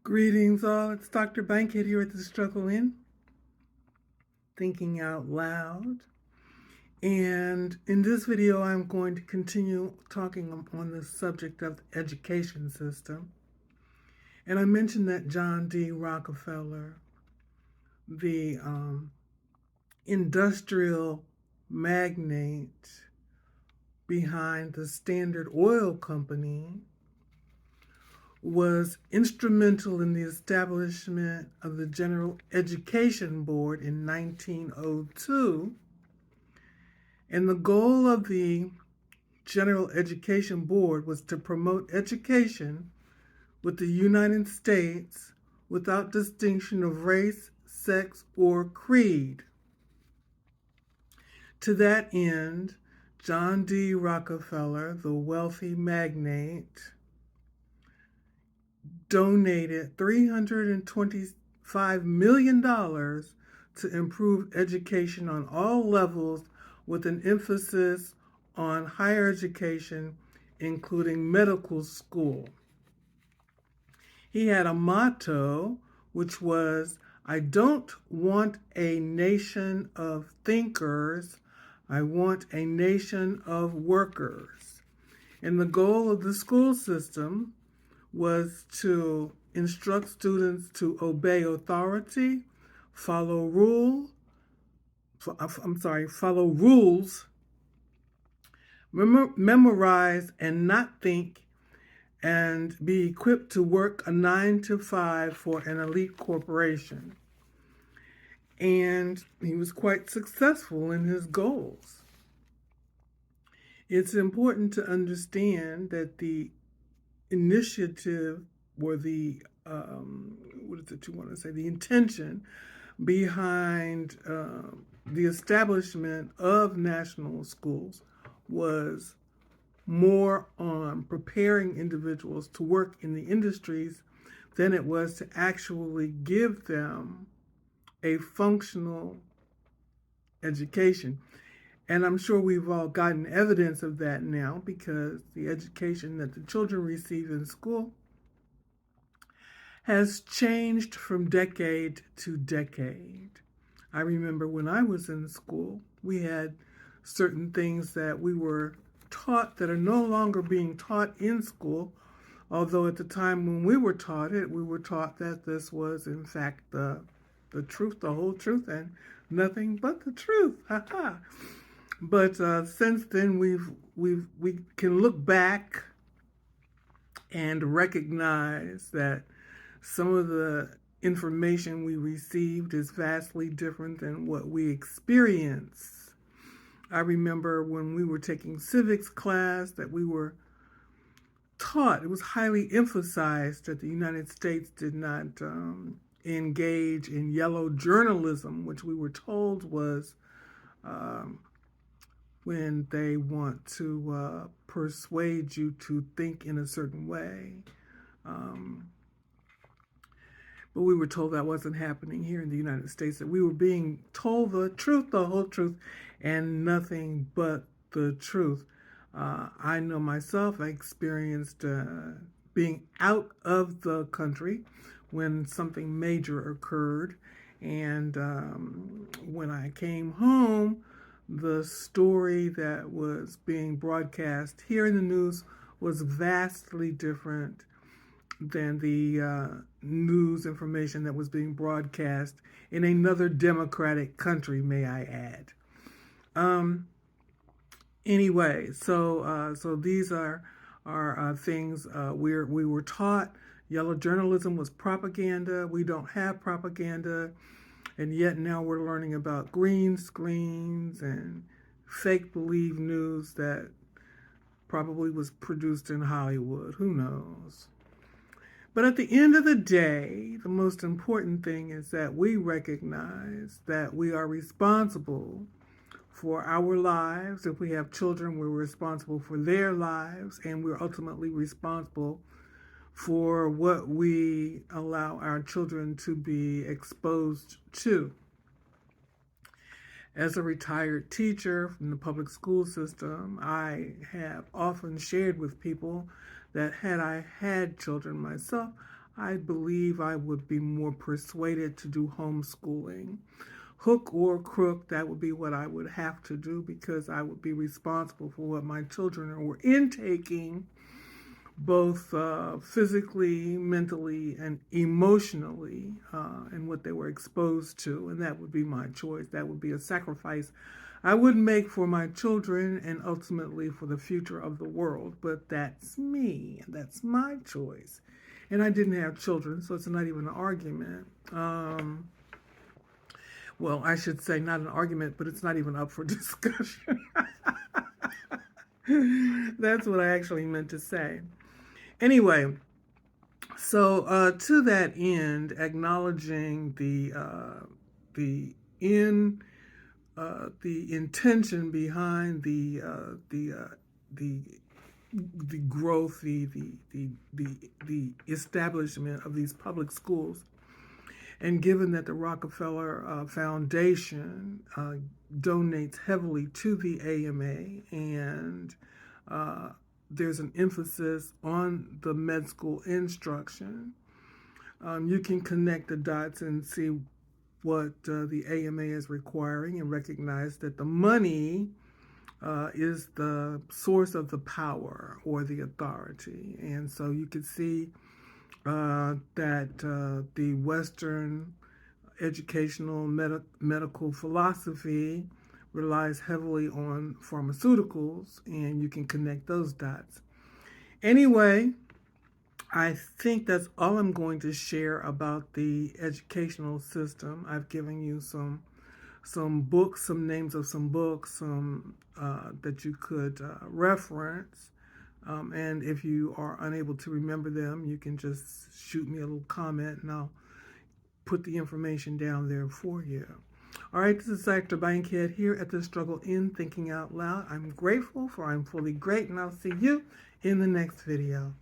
Greetings all, it's Dr. Bankhead here at the Struggle Inn, thinking out loud. And in this video, I'm going to continue talking on the subject of the education system. And I mentioned that John D. Rockefeller, the industrial magnate behind the Standard Oil Company, was instrumental in the establishment of the General Education Board in 1902. And the goal of the General Education Board was to promote education with the United States without distinction of race, sex, or creed. To that end, John D. Rockefeller, the wealthy magnate, donated $325 million to improve education on all levels with an emphasis on higher education, including medical school. He had a motto, which was, "I don't want a nation of thinkers, I want a nation of workers." And the goal of the school system was to instruct students to obey authority, follow rules, memorize and not think, and be equipped to work a 9 to 5 for an elite corporation. And he was quite successful in his goals. It's important to understand that the initiative or the the intention behind the establishment of national schools was more on preparing individuals to work in the industries than it was to actually give them a functional education. And I'm sure we've all gotten evidence of that now, because the education that the children receive in school has changed from decade to decade. I remember when I was in school, we had certain things that we were taught that are no longer being taught in school, although at the time when we were taught it, we were taught that this was in fact the truth, the whole truth, and nothing but the truth. Ha ha. But since then, we can look back and recognize that some of the information we received is vastly different than what we experience. I remember when we were taking civics class that we were taught, it was highly emphasized that the United States did not engage in yellow journalism, which we were told was when they want to persuade you to think in a certain way. But we were told that wasn't happening here in the United States, that we were being told the truth, the whole truth, and nothing but the truth. I know myself, I experienced being out of the country when something major occurred. And when I came home, the story that was being broadcast here in the news was vastly different than the news information that was being broadcast in another democratic country, may I add. Anyway, so these are things we were taught. Yellow journalism was propaganda. We don't have propaganda. And yet now we're learning about green screens and fake believe news that probably was produced in Hollywood. Who knows? But at the end of the day, the most important thing is that we recognize that we are responsible for our lives. If we have children, we're responsible for their lives, and we're ultimately responsible for what we allow our children to be exposed to. As a retired teacher from the public school system, I have often shared with people that had I had children myself, I believe I would be more persuaded to do homeschooling. Hook or crook, that would be what I would have to do, because I would be responsible for what my children were intaking, both physically, mentally, and emotionally, and what they were exposed to. And that would be my choice. That would be a sacrifice I would make for my children and ultimately for the future of the world. But that's me, and that's my choice. And I didn't have children, so it's not even an argument. Well, I should say not an argument, but it's not even up for discussion. That's what I actually meant to say. Anyway, so to that end, acknowledging the intention behind the growth, the establishment of these public schools, and given that the Rockefeller Foundation donates heavily to the AMA, and there's an emphasis on the med school instruction, you can connect the dots and see what the AMA is requiring and recognize that the money is the source of the power or the authority. And so you could see that the Western educational medical philosophy relies heavily on pharmaceuticals, and you can connect those dots. Anyway, I think that's all I'm going to share about the educational system. I've given you some books, some names of some books that you could reference. And if you are unable to remember them, you can just shoot me a little comment and I'll put the information down there for you. All right, this is Dr. Bankhead here at the Struggle in Thinking Out Loud. I'm grateful, for I'm fully great, and I'll see you in the next video.